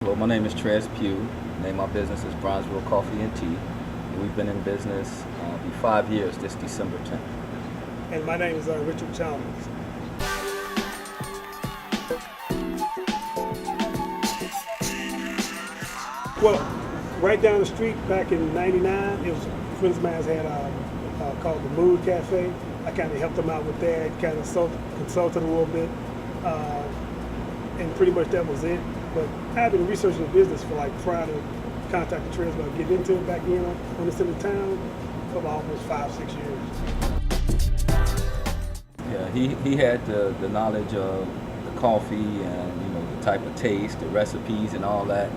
Well, my name is Trez Pugh. The name of my business is Bronzeville Coffee and Tea. And we've been in business be 5 years this December 10th. And my name is Richard Chalmers. Well, right down the street back in '99, it was friends of mine had called the Mood Cafe. I kind of helped them out with that, kind of consulted a little bit, and pretty much that was it. But I've been researching the business for prior to contacting Trez about getting into it back in on this end of town for about almost 5-6 years. Yeah, he had the knowledge of the coffee and the type of taste, the recipes and all that.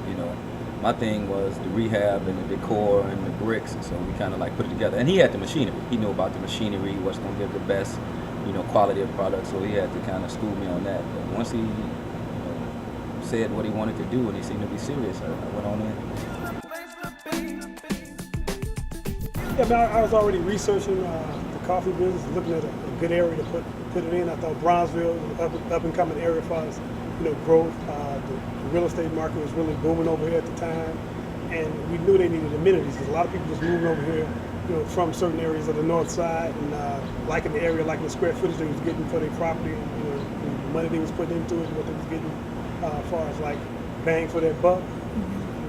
My thing was the rehab and the decor and the bricks, so we kind of put it together. And he had the machinery. He knew about the machinery, what's going to give the best, quality of product. So he had to kind of school me on that. But once he said what he wanted to do and he seemed to be serious, I went on in. Yeah, I was already researching the coffee business, looking at a good area to put it in. I thought Bronzeville was an up and coming area for us, growth. The real estate market was really booming over here at the time, and we knew they needed amenities because a lot of people just moving over here, from certain areas of the north side and liking the area, liking the square footage they was getting for their property, and the money they was putting into it, what they was getting as far as bang for their buck,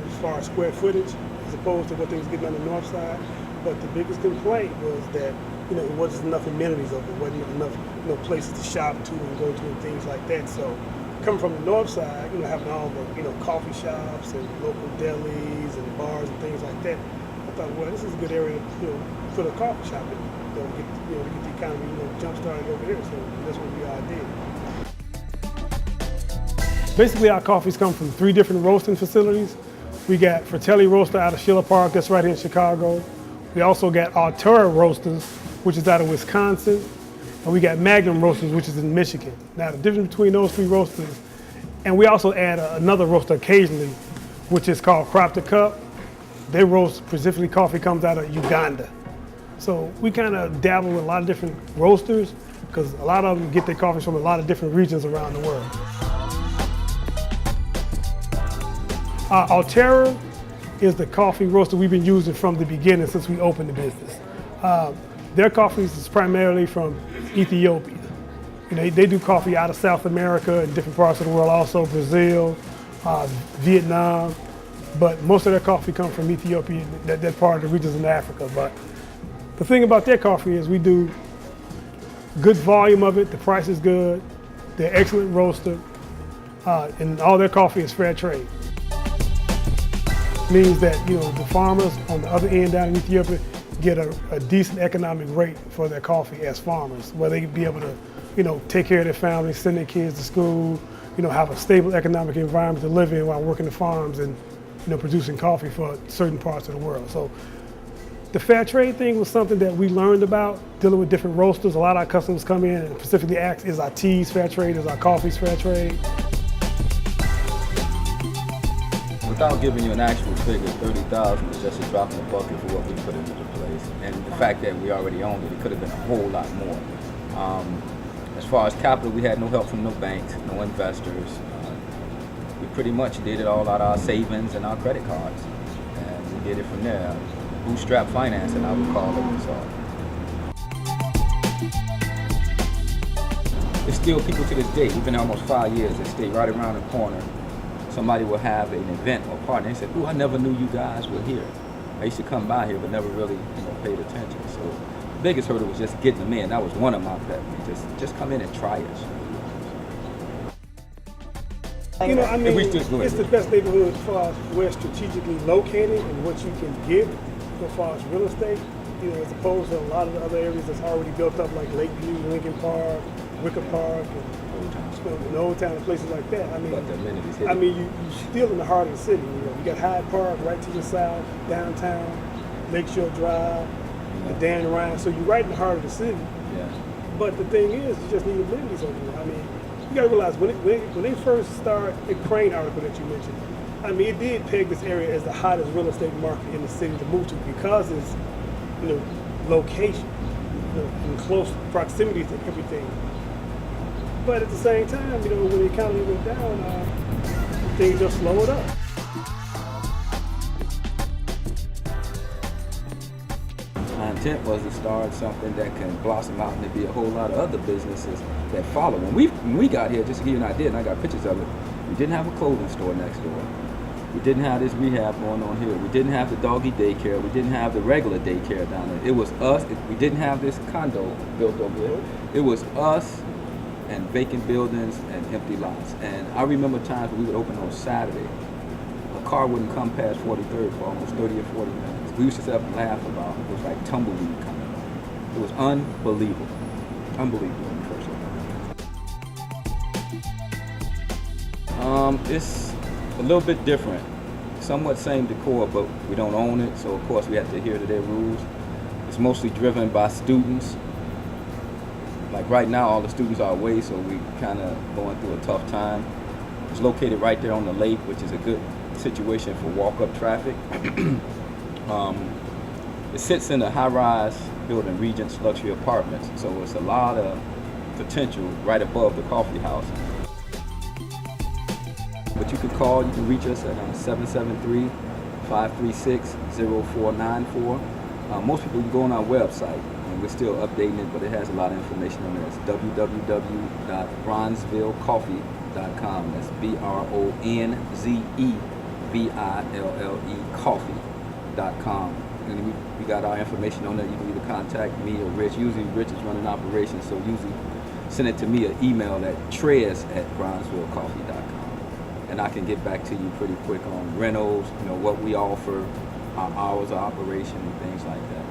as far as square footage, as opposed to what they was getting on the north side. But the biggest complaint was that it wasn't enough amenities over there, wasn't enough places to shop to and go to and things like that. So coming from the north side, having all the coffee shops and local delis and bars and things like that, I thought, well, this is a good area, for the coffee shop, to get the economy, jump started over here. So that's what we all did. Basically, our coffees come from 3 different roasting facilities. We got Fratelli Roaster out of Schiller Park, that's right here in Chicago. We also got Altura Roasters, which is out of Wisconsin. And we got Magnum Roasters, which is in Michigan. Now, the difference between those 3 roasters, and we also add another roaster occasionally, which is called Crop to Cup. They roast specifically coffee comes out of Uganda. So we kind of dabble with a lot of different roasters because a lot of them get their coffees from a lot of different regions around the world. Altura is the coffee roaster we've been using from the beginning since we opened the business. Their coffees is primarily from Ethiopia. They do coffee out of South America and different parts of the world, also Brazil, Vietnam, but most of their coffee comes from Ethiopia, that part of the regions in Africa. But the thing about their coffee is we do good volume of it, the price is good, they're excellent roaster, and all their coffee is fair trade. Means that the farmers on the other end down in Ethiopia get a decent economic rate for their coffee as farmers, where they can be able to take care of their families, send their kids to school, have a stable economic environment to live in while working the farms and producing coffee for certain parts of the world. So the fair trade thing was something that we learned about dealing with different roasters. A lot of our customers come in and specifically ask, is our teas fair trade, is our coffees fair trade? Without giving you an actual figure, 30,000 was just a drop in the bucket for what we put into the place. And the fact that we already owned it, it could have been a whole lot more. As far as capital, we had no help from no banks, no investors. We pretty much did it all out of our savings and our credit cards. And we did it from there. Bootstrap financing, I would call it. So there's still people to this day, we've been here almost 5 years, they stay right around the corner. Somebody will have an event or party and they say, "Ooh, I never knew you guys were here. I used to come by here but never really paid attention." So the biggest hurdle was just getting them in. That was one of my pet peeves. Just come in and try it. It's the best neighborhood as far as where strategically located and what you can get as far as real estate, as opposed to a lot of the other areas that's already built up like Lakeview, Lincoln Park, Wicker Park, and Old Town and places like that. You're still in the heart of the city. You got Hyde Park right to the south, downtown, Lakeshore Drive, the Dan Ryan. So you're right in the heart of the city. Yeah. But the thing is, you just need amenities over here. You got to realize when they first started the Crane article that you mentioned, it did peg this area as the hottest real estate market in the city to move to because it's, location, in close proximity to everything. But at the same time, when the economy went down, things just slowed up. intent was to start something that can blossom out and there be a whole lot of other businesses that follow. When we got here, just to give you an idea, and I got pictures of it, we didn't have a clothing store next door. We didn't have this rehab going on here. We didn't have the doggy daycare. We didn't have the regular daycare down there. It was us. We didn't have this condo built over here. It was us and vacant buildings and empty lots. And I remember times when we would open on Saturday. A car wouldn't come past 43rd for almost 30 or 40 minutes. We used to sit up and laugh about it. It was like tumbleweed coming. It was unbelievable. Unbelievable when we first opened. It's a little bit different. Somewhat same decor, but we don't own it, so of course we have to adhere to their rules. It's mostly driven by students. Like right now, all the students are away, so we kind of going through a tough time. It's located right there on the lake, which is a good situation for walk-up traffic. It sits in a high-rise building, Regent's Luxury Apartments, so it's a lot of potential right above the coffee house. But you can call, you can reach us at 773-536-0494. Most people can go on our website, and we're still updating it, but it has a lot of information on there. It's www.bronzevillecoffee.com. That's BRONZEVILLE coffee.com. And we got our information on there. You can either contact me or Rich. Usually Rich is running operations, so usually send it to me an email at Trez@bronzevillecoffee.com. And I can get back to you pretty quick on rentals, what we offer, our hours of operation and things like that.